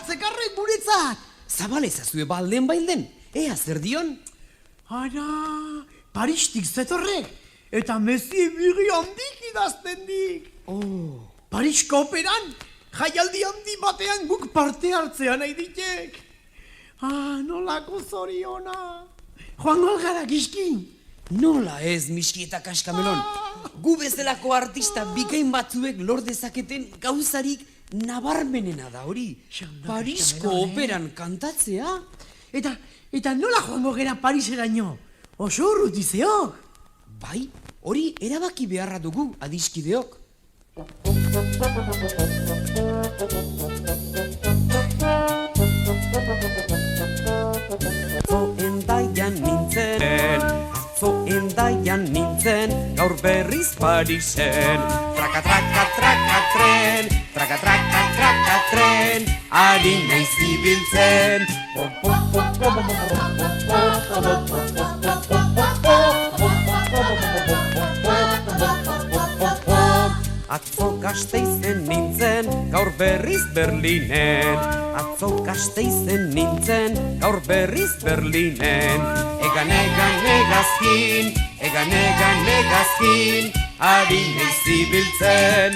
atzekarrek guretzat. Zabalezazue balden bailden, ea zer dion? Ara, Paristik zetorrek, eta Messi birri handik idazten dik. Oh, Parisko operan, jaialdi handi batean guk parte hartzea nahi ditek. Nolako zoriona. Joango algara giskin. nola ez Miski eta Kaskamelon? Gu bezalako artista bikain batzuek lor dezaketen gauzarik nabarmenena da hori. Parisko operan kantatzea? Eta nola joango gera Pariseraino? Oso urruti zeok. Bai, hori erabaki beharra dugu adiskideok. Endaian nintzen, gaur berriz Parisen. Traka, traka, traka, tren, traka, traka, traka, tren, ari naiz ibiltzen. Atzo Gasteizen nintzen, gaur berriz Berlinen. Atzo Gasteizen nintzen, gaur berriz Berlinen. Egan negazkin, ari naiz ibiltzen.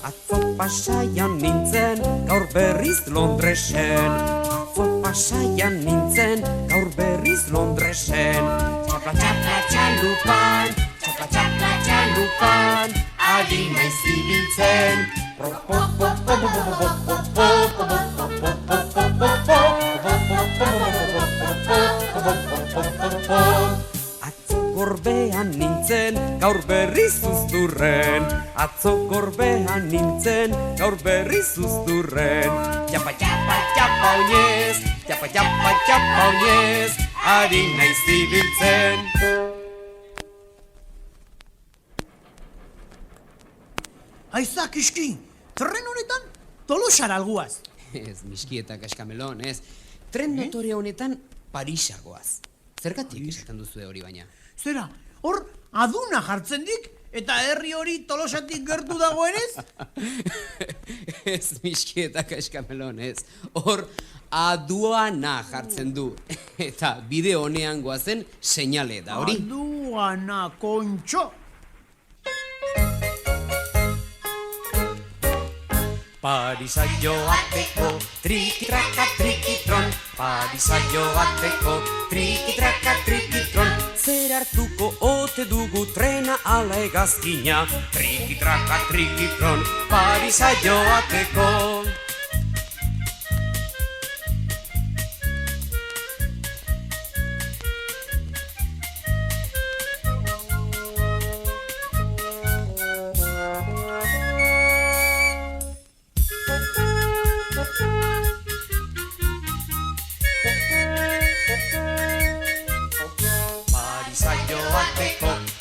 Atzo Pasaian nintzen, gaur berriz Londresen. Atzo Pasaian nintzen, gaur berriz Londresen. Txapla, txapla, txalupan, txapla, txapla, txalupan, ari naiz ibiltzen. Atzo Gorbean nintzen, gaur berriz Uzturren. Atzo Gorbean nintzen, gaur berriz Uzturren. Txapa, txapa, txapa oinez, txapa, txapa, txapa oinez, ari naiz ibiltzen. Aizak iski, tren honetan Tolosara alguaz. Ez, Miski eta Kaskamelon, ez. Tren dotore honetan Parisagoaz. Zergatik esaten duzue hori baina? Zera, hor aduna jartzen dik, eta herri hori Tolosatik gertu dagoenez? Ez, Miski eta Kaskamelon, ez. Hor aduana jartzen du. Eta bide honean goazen seinale da hori. Aduana, kontxo. Parisa joateko, triki-traka, trikitron. Parisa joateko, triki-traka, trikitron. Zer hartuko ote dugu trena ala hegazkina. Triki-traka, trikitron, Parisa joateko.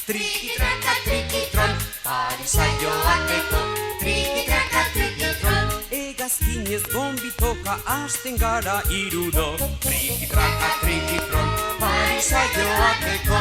Triki-traka, trikitron, Parisa joateko, triki-traka, trikitron. Hegazkinez gonbitoka hasten gara iruro. Triki-traka, trikitron, Parisa joateko.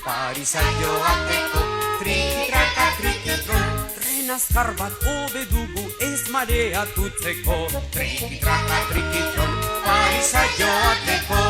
Parisa joateko, triki-traka, trikitron. Tren azkar bat hobe dugu ez mareatutzeko. Triki-traka, trikitron, Parisa joateko.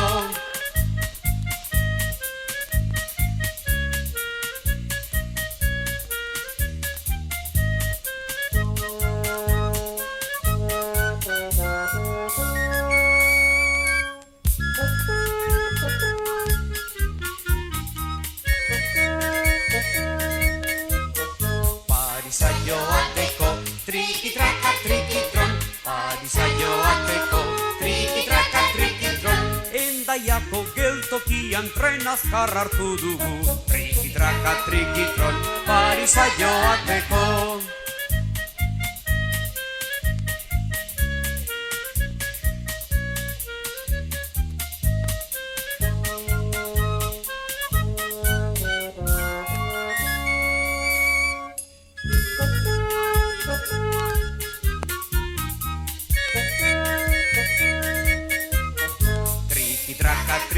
Parisa joateko, triki-traka, trikitron. Parisa joateko, triki-traka, trikitron. Endaiako geltokian tren azkar hartu dugu. Triki-traka, trikitron, Parisa joateko.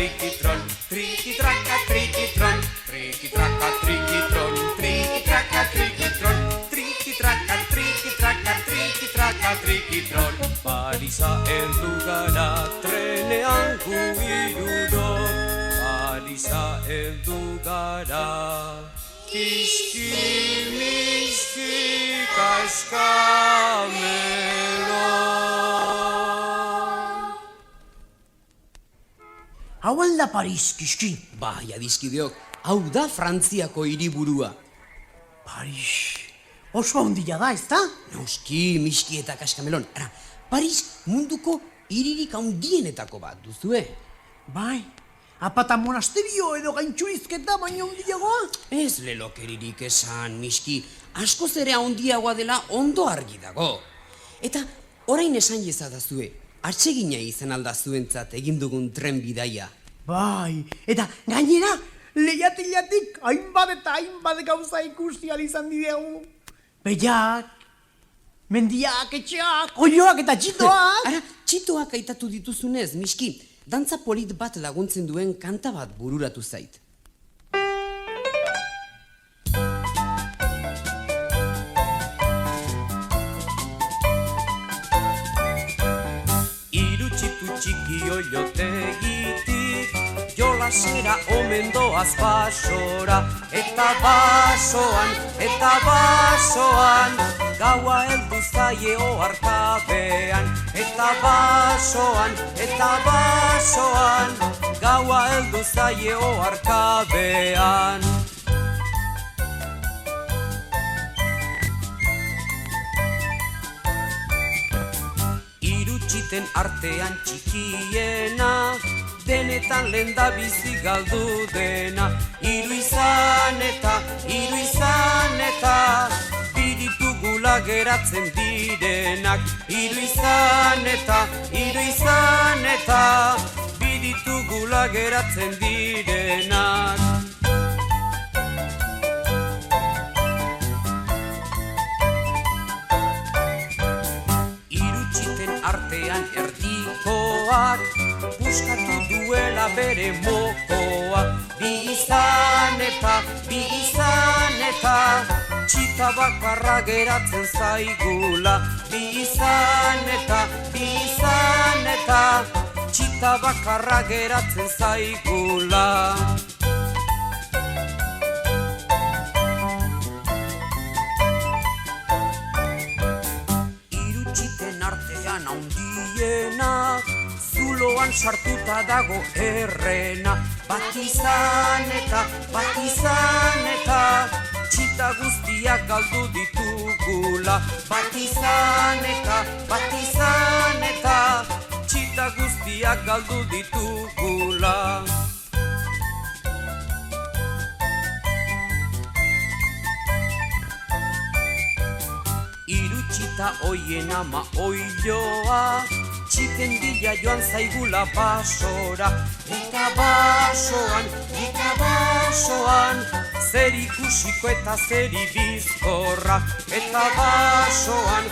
trikitron, trikitraka, trikitron, trikitraka, trikitron, trikitraka, trikitron, trikitraka, trikitraka, trikitraka, trikitron. Parisa heldu gara trenean gu hirurok, Parisa heldu gara. Kiski, miski, kaskamelo. Hau alda Paris, kiski. Bai, adiskideok, hau da Frantziako hiriburua. Paris, oso handia da, ezta? Noski, miski eta kaskamelon. Ara, Paris munduko hiririk handienetako bat, duzue? Bai, apata monasterio edo gaintxurizketa baino handiagoa? Ez lelokeririk esan, miski, askoz ere handiagoa dela ondo argi dago. Eta orain esan jezadazue, atsegina izan aldazuentzat egin dugun tren bidaia. Bai, eta gainera, lehiatilatik hainbat eta hainbat gauza ikusi izan didegu. Behiak, mendiak, etxeak, oioak eta txitoak. Ara, txitoak aitatu dituzunez, miski, dantza polit bat laguntzen duen kanta bat bururatu zait. Txiki oiotegitik, jolasera omen doaz basora, eta basoan, gaua heldu zaie oharkabean, eta basoan, gaua heldu zaie oharkabean. Txiten artean txikiena, denetan lenda bizi galdu dena. Hiru izan eta, biritugula geratzen direnak. Hiru izan eta, biritugula geratzen direnak. Artean erdikoak, buskatu duela bere mokoa. Bi izan eta, txita bakarra geratzen zaigula. Bi izan eta, txita bakarra geratzen zaigula. Handiena, zuloan sartuta dago errena. Bat izan eta, txita guztiak galdu ditugula. Bat izan eta, txita guztiak galdu ditugula. Txita oien ama oiloa, txiten bila joan zaigula basora. Eta basoan, zer ikusiko eta zer ibizkorra. Eta basoan,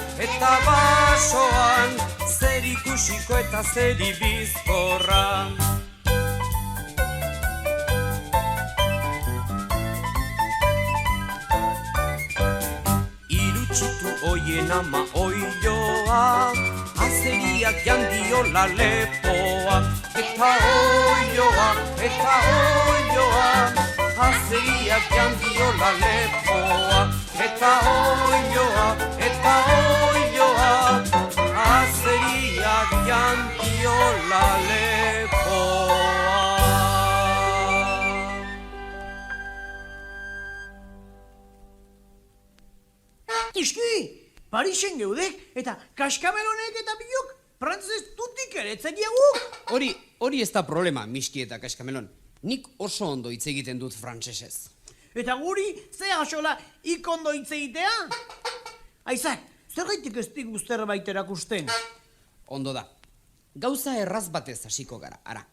zer ikusiko eta zer ibizkorra. Oien ama oiloa, azeriak jandiola lepoa. Eta oiloa, azeriak jandiola lepoa. Eta oiloa, azeriak jandiola lepoa. Kiski, Parisen geudek eta kaskamelonek eta biok frantzez tutik ere etzegiaguk. Hori ez da problema, miski eta kaskamelon. Nik oso ondo hitz egiten dut frantsesez. Eta guri, ze hasola ikondo hitz egitea? Aizak, zer gaitik ez digu zerbait erakusten? Ondo da. Gauza erraz batez hasiko gara, ara.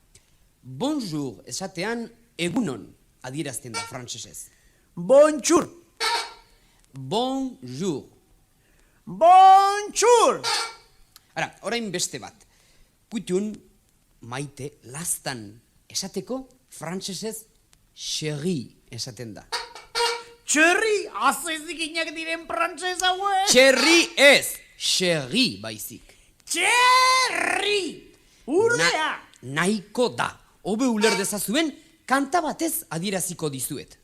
Bonjour esatean egunon adierazten da frantsesez. Bonjour. Bonjour. Bonjour. Ara, orain beste bat. Kutun, maite, lastan. esateko frantsesez chéri esaten da. Txerri, azezikinak diren prantxez hauek. Chéri ez, chéri baizik. Txerri! Urdea! Nahiko da. Hobe uler dezazuen, kanta batez adieraziko dizuet.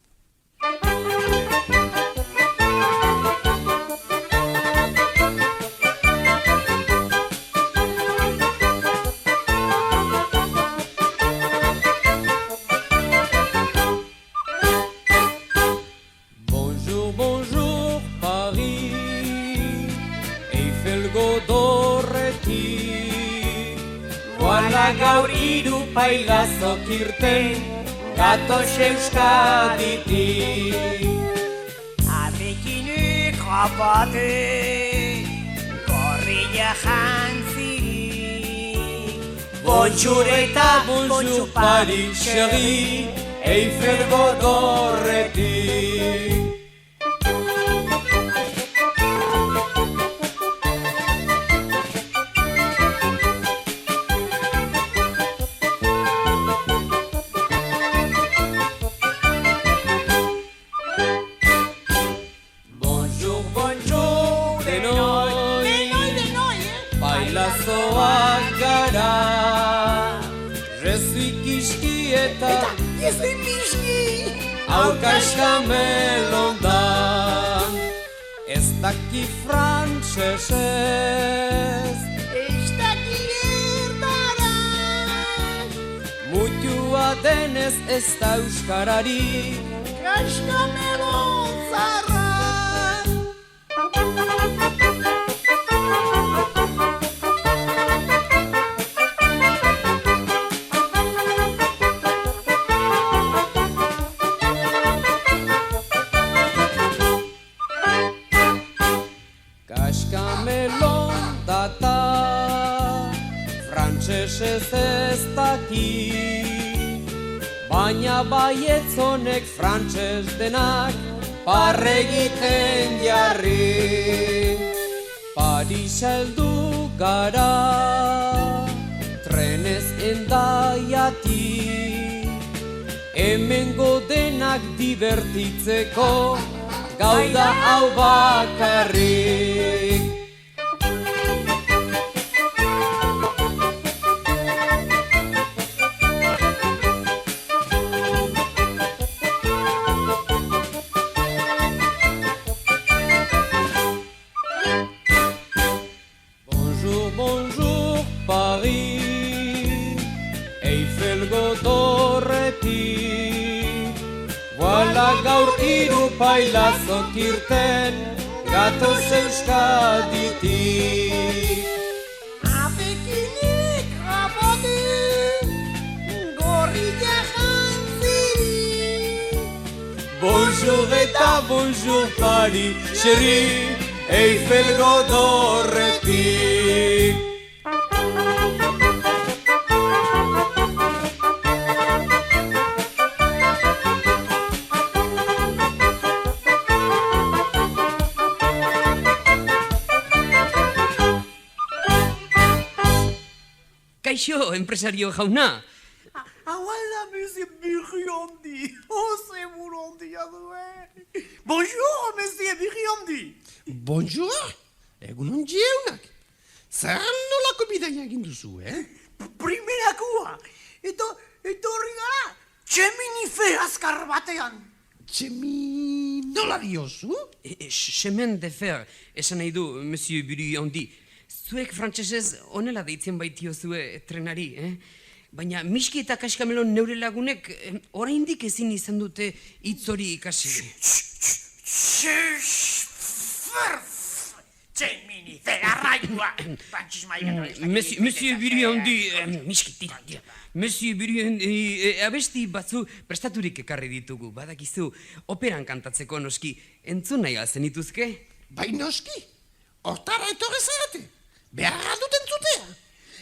Bonjour, bonjour, Paris, Eiffelgo dorretik. Voilà gaur hiru pailazok irten, gatoz Euskaditik. Abekinik rapate, gorrila jantzirik. Bonjour eta bonjour, Paris, chéri, Eiffelgo dorretik. Bailazoak gara, rezuik iski eta Ezin miski! aukaska melondan. Ez daki frantsesez, Ez daki erdaraz, mutua denez ez da euskararik. kaskamelo zarra. Kaskamelon data, frantsesez ez daki, baina baietz honek frantses denak parregiten jarri. Paris heldu gara, trenez Hendaiatik, hemengo denak divertitzeko, gau da hau bakarrik. Bonjour, bonjour, Paris, Eiffelgo dorretik. Voilà gaur hiru pailazok irten, gatoz Euskaditik. Abekinik rapate, gorrila jantzirik. Bonjour eta bonjour, Paris, chéri, Eiffelgo dorretik. Kaixo, enpresario jauna. Hau alda monsieur Biriondi, oze burondia duen. Bonjour, monsieur Biriondi. Bonjour, egun ondieunak. Zer nolako bidaia egin duzu, Primerakua, etorri gara, txeminife azkar batean. Txemi nola diozu? Chemin de fer, esan nahi du, monsieur Biriondi. Zuek frantsesez honela deitzen baitiozue trenari, Baina miski eta kaskamelon neure lagunek oraindik ezin izan dute hitz hori ikasi. Txeminife arraioa. Monsieur Biriondi, miski, tira. Monsieur Biriondi, abesti batzu prestaturik ekarri ditugu, badakizu, operan kantatzeko noski, entzun nahi zenituzke? Bai noski, hortara etorri zarete, beharra dut entzutea.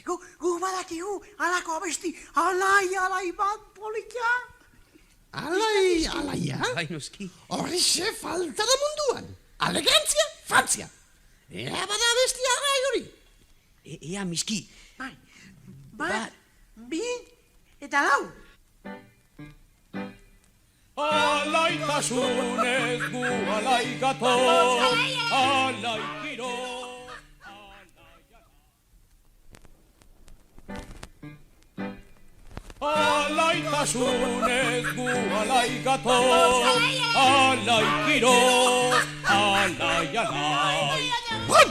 Gu badakigu, alako abesti, alai bat polita. Alaia? Bai noski. Horrixe falta da munduan. Alegrantzia, Frantzia. Ea bada abesti arrai hori. Ea miski. Bat, bi, eta lau. Alaitasunez gu alai gatoz, alai kiro. Alaitasunez gu alai gatoz, alai kiro, alai. Bon!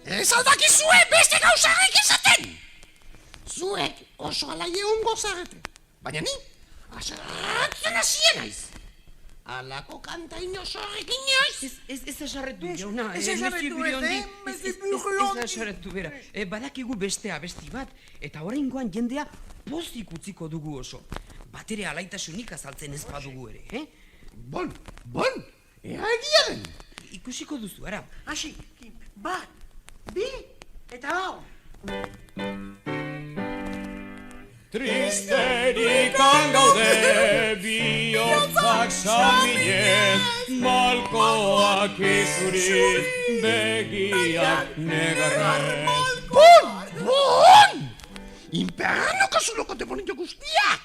Ez aldakizue beste gauzarrik izaten! Zuek oso alai egongo zarete, baina ni, azarratzen hasien naiz. Alako kanta inosorrik inoiz. Ez esarretu, jauna. Ez esarretu, Ez esarretu, bera. Badakigu beste abesti bat, eta oraingoan jendea pozik utziko dugu oso. Batere alaitasunik azaltzen ez badugu ere, Bon, ea egia den. Ikusiko duzu, ara. Hasi, 1, 2, eta lau. Tristerikan gaude bihotzak saminez, malkoak izuriz, begiak negarrez. Bon! Inferno kasuloko demonio guztiak!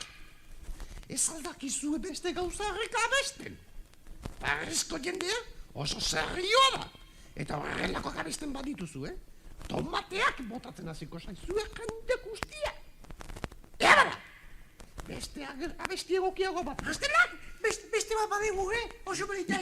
Ez aldakizue beste gauzarrik abesten. Parizko jendea oso serioa da. Eta horrelakoak abesten badituzu, Tomateak botatzen hasiko zaizue jende guztiak. Ea bera! Beste abesti egokiago bat. Bestela? Beste bat badigu, Oso berita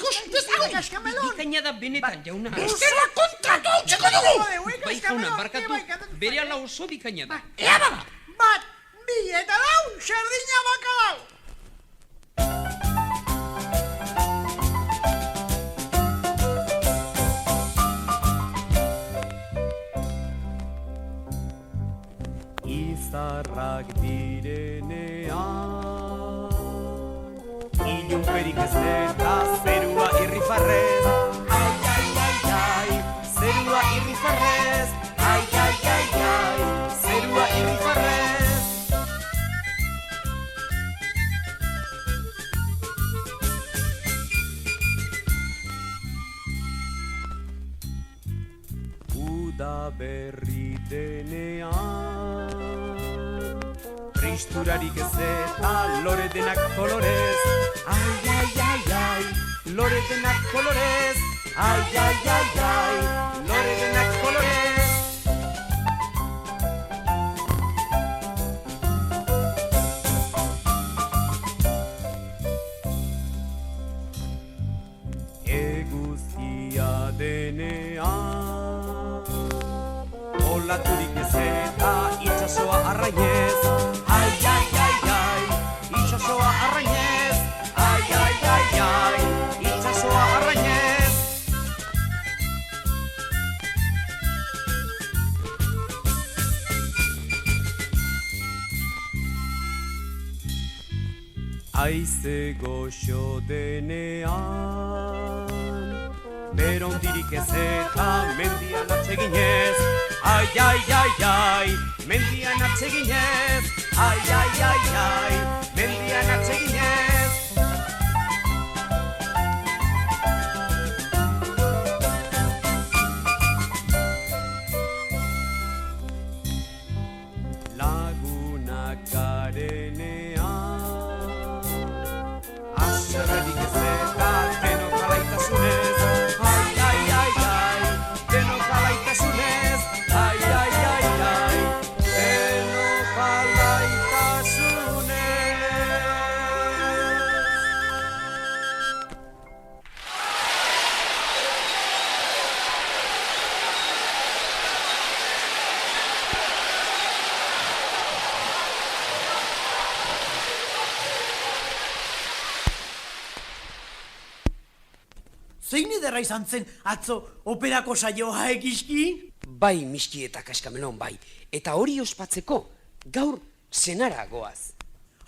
Kaskamelon! Bikaina da benetan, jauna. Bestela kontratu hautsiko dugu! Bai, jauna, barkatu, bere ala oso bikaina da. Ea bera! 1, 2, eta lau, sardina bakalau! Izarrak direnean, ilunperik ez eta zerua irrifarrez. Ai, zerua irrifarrez. Ai, zerua irrifarrez. Uda berri denean, tristurarik ez eta lore denak kolorez. Ai, lore denak kolorez. Ai, lore denak kolorez. Eguzkia denean, olaturik ez eta itxasoa arrainez. Ai, itxasoa arrainez. Ai, itxasoa arrainez. Aize goxo denean, berondirik ez eta mendian atseginez. Ai, mendian atseginez. Ai, mendian atseginez. Lagunak garenean, aserrerik ez eta denok alaitasunez. Ai, denok alaitasunez. Ai, denok alaitasunez. Zein ederra izan zen atzo operako saioa egizki? Bai, miski eta kaskamelon, bai. Eta hori ospatzeko, gaur zenara goaz.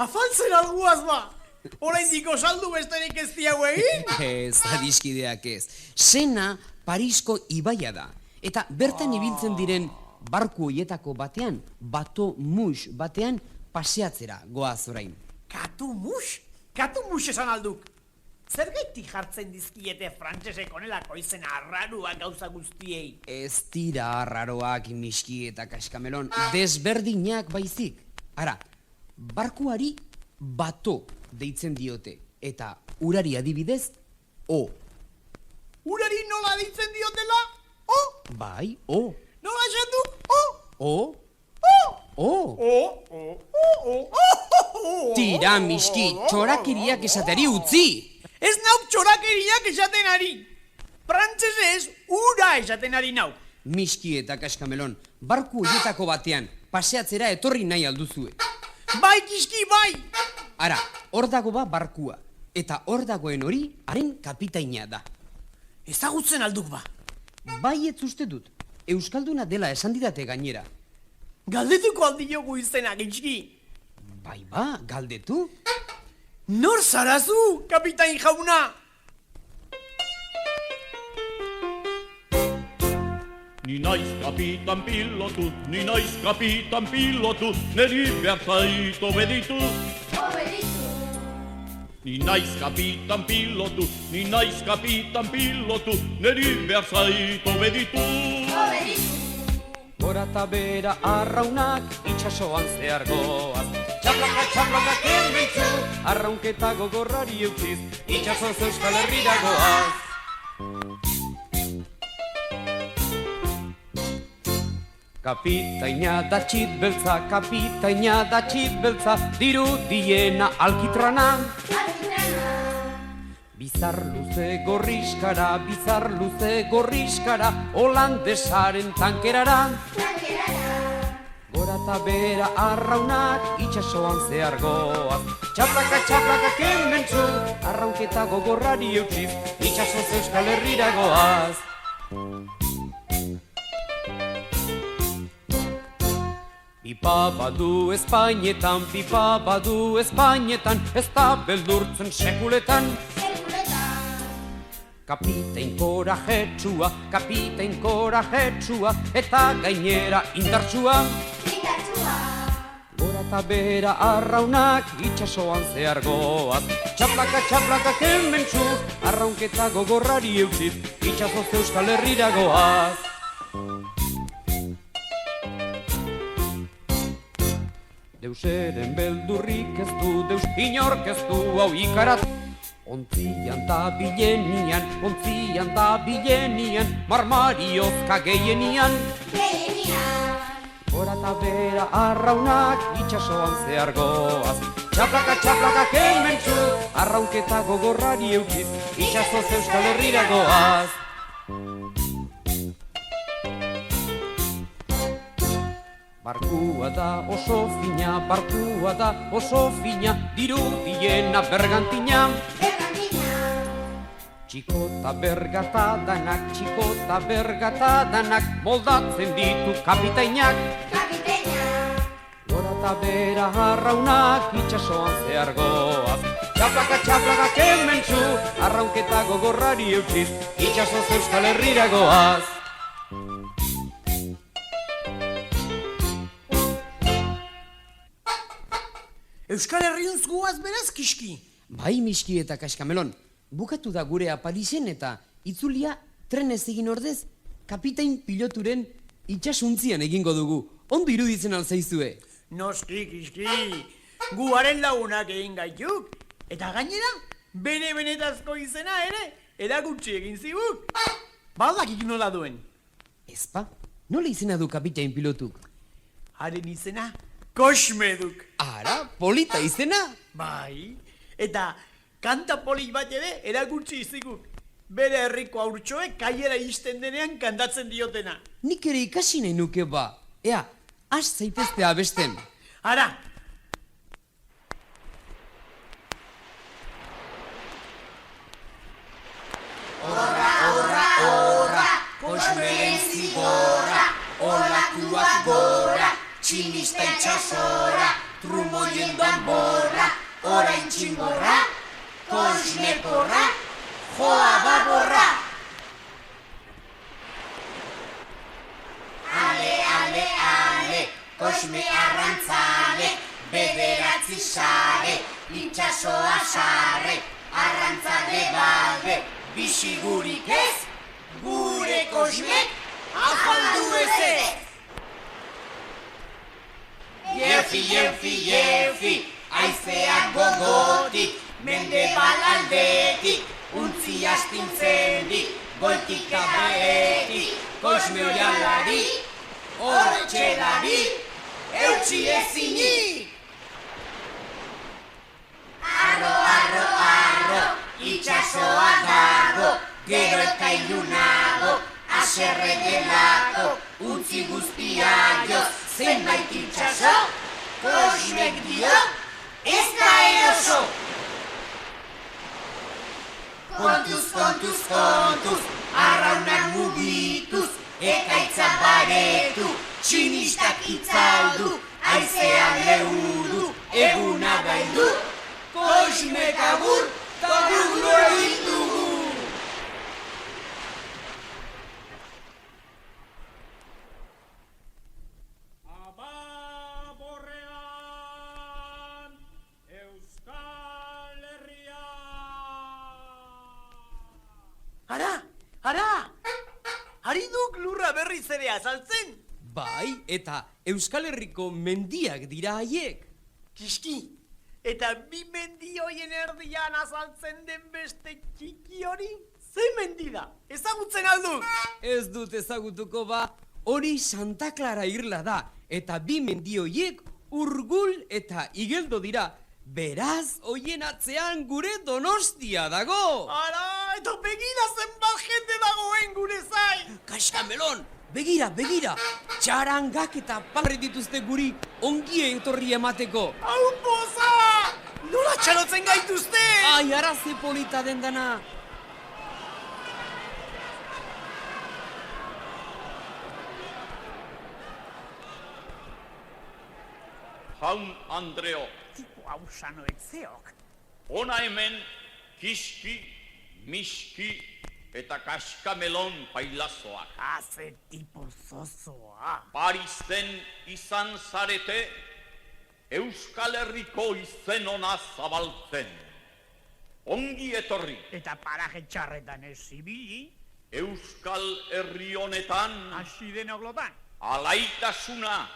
Afaltzen alguaz ba! Oraindiko saldu besterik ez diago egin? Ez, adiskideak ez. Sena Parisko ibaia da. Eta bertan ibiltzen diren barku hoietako batean, bato mus batean paseatzera goaz orain. Katu mus? Katu mus esan alduk. Zergaitik jartzen dizkiete frantsesek onelako izena arraruak gauza guztiei? Ez dira arraroak miski eta kaskamelon, desberdinak baizik. Ara, barkuari bato deitzen diote, eta urari adibidez, O. Urari nola deitzen diotela? O? Bai, O. Nola esan du? O? O. O? O. Tira, miski, txorakiriak esateri utzi! Ez nauk txorakeriak esaten ari. Frantzesez ura esaten ari nauk. Miski eta kaskamelon, barku horietako batean, paseatzera etorri nahi alduzue. Bai, kiski, bai! Ara, hor dago ba barkua, eta hor dagoen hori, haren kapitaina da. Ezagutzen alduk ba. Bai ez uste dut, euskalduna dela esan didate gainera. Galdetuko aldiogu izena, gitxki. Bai ba, galdetu? Nor zarazu, kapitain jauna? Ni naiz kapitan pilotu, ni naiz kapitan pilotu, neri behar zaito beditu. Ni naiz kapitan pilotu, ni naiz kapitan pilotu, neri behar zaito beditu. Gora eta bera arraunak itxasoan zehar goaz. Txaplaka, txaplaka kementzu, arraunketa gogorrari eutxiz, itxasoz Euskal Herrira goaz. Kapitaina da txit beltza, dirudiena alkitrana. Bizar luze gorriskara, holandesaren tankerara. Gora eta bera arraunak itxasoan zehar goaz. Txaplaka, txaplaka kementzu, arraunketa gogorrari eutxiz, itxasoz Euskal Herrira goaz. Pipa badu Espainetan, ez da beldurtzen sekuletan. Kapitain korajetsua, eta gainera indartsua. Gora eta bera arraunak itxasoan zehar goaz. Txaplaka, txaplaka kementzu, arraunketa gogorrari eutxiz, itxasoz Euskal Herrira goaz. Deuseren beldurrik ez du, deus inork ez du hau ikarat. Ontzian da bilenian, marmariozka geienian. Gora eta bera arraunak itxasoan zehar goaz. Txaplaka, txaplaka kementzu, arraunketa gogorrari eutxiz, itxasoz Euskal Herrira goaz. Barkua da oso fina, dirudiena bergantina. Txikota bergatadanak, moldatzen ditu kapitainak. Gora eta bera arraunak itxasoan zehar goaz. Txaplaka, txaplaka kementzu, arraunketa gogorrari eutxiz, itxasoz Euskal Herrira goaz. Euskal Herriuntz guaz beraz, kiski. Bai, miski eta kaskamelon, bukatu da gure Parisen eta itzulia trenez egin ordez, kapitain piloturen itxasuntzian egingo dugu. Ondo iruditzen alzaizue. Noski, kiski, guaren lagunak egin gaituk. Eta gainera, bere benetazko izena ere, erakutsi egin ziguk. Badakik nola duen. Ezpa, nola izena du kapitain pilotuk? Haren izena, Kosmeduk. Ara, polita izena? Bai, eta kanta poli bat ere erakutsi ziguk. Bere herriko haurtxoek kaiera izten denean kantatzen diotena. Nik ere ikasi nahi nuke ba. Ea, has zaitezte abesten. Ara! Horra, Kosmeren zigorra, olakuak gora, tximista itxasora, trumoien danborra, orain txingorra, Kosmekorra, joa baborra. Ale, Kosme arrantzale, bederatzi sare, itxasoa sarre, arrantzale balde, bisigurik ez, gure Kosmek afaldu ez ez. Jeufi, aizeak gogotik, mendebal aldetik, untzi astintzendik, goitik eta behetik, koizme oialari, horretxedari, eutxi ezinik. Arro, arro, arro, itxasoa dago, gero eta ilunago, aserre delako, utzi guztia joz, zenbait itxaso, Kosmek dio, ez da eroso. Kontuz, kontuz, kontuz, arraunak mugituz, ekaitza baretu, txinistak itzaldu, aizean leudu, eguna gaidu, Kosmek agur, taburu egin dugu. Ababorrean, Euskal Herria! Ara! Ari duk lurra berriz ere azaltzen? Bai, eta Euskal Herriko mendiak dira haiek. Kiski, eta bi mendi hoien erdian azaltzen den beste txiki hori? Ze mendi da? Ezagutzen alduk? Ez dut ezagutuko ba, hori Santa Clara irla da, eta bi mendi hoiek Urgul eta Igeldo dira. Beraz, hoien atzean gure Donostia dago. Ara, eta begira zenbat jende dagoen gure zain! Kaskamelon, begira, txarangak eta parri dituzte guri ongi etorri emateko. Hau poza! Nola txarotzen gaituzte? Ai, ara ze polita dendana. Jaun Andreo, Tipo hau sanoek zeok. ona hemen kiski, miski eta kaskamelon pailazoak. Haze tipo zozoa. Parisen izan zarete, Euskal Herriko izen ona zabaltzen. Ongi etorri, Eta paraje txarretan ez zibili, Euskal Herri honetan hasi denok lotan. alaitasuna,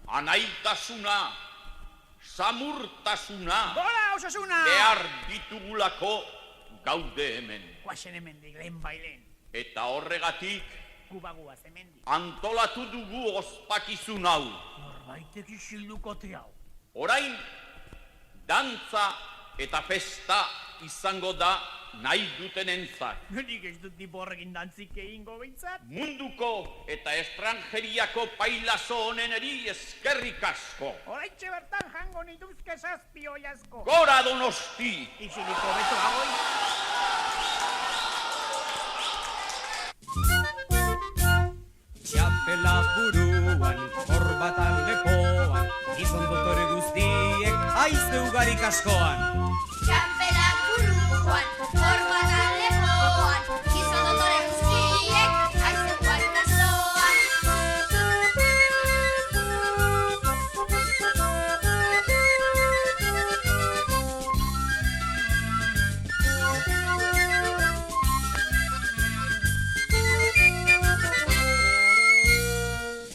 anaitasuna, samurtasuna Gora, osasuna! behar ditugulako gaude hemen. Guazen hemendik lehen bailen. Eta horregatik Gubaguaz hemendik. antolatu dugu ospakizun hau. Norbaitek isildukote hau. Orain, dantza eta festa izango da nahi dutenentzat. Nik ez dut tipo horrekin dantzik egingo behintzat. Munduko eta estrangeriako pailazo honeneri eskerrik asko. Horaitxe bertan jango nituzke 7 oiazko. Gora Donosti! Isiliko beto agoi. Txapela buruan, korbatan lepoan, gizon dotore guztiek, aizte ugarik askoan. Txapela buruan, korbatan lepoan, gizon dotore guztiek, aize guartazoan.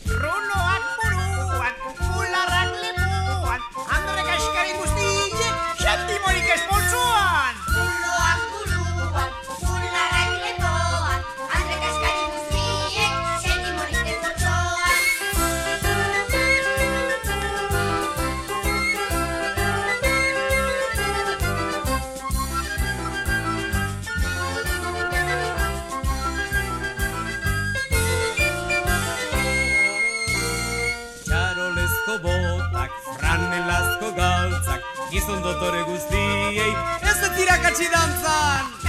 Runoak buruan, bularrak lepoan, Andre kaskari guztiek, septimorik espoltsoan. Buloak buruan, bularrak lepoan, andre kaskari guztiek, setimorik ezotzoan. Txarolezko botak, franelazko galtzak, gizon dotore guztiei, ez dut irakatsi dantzan!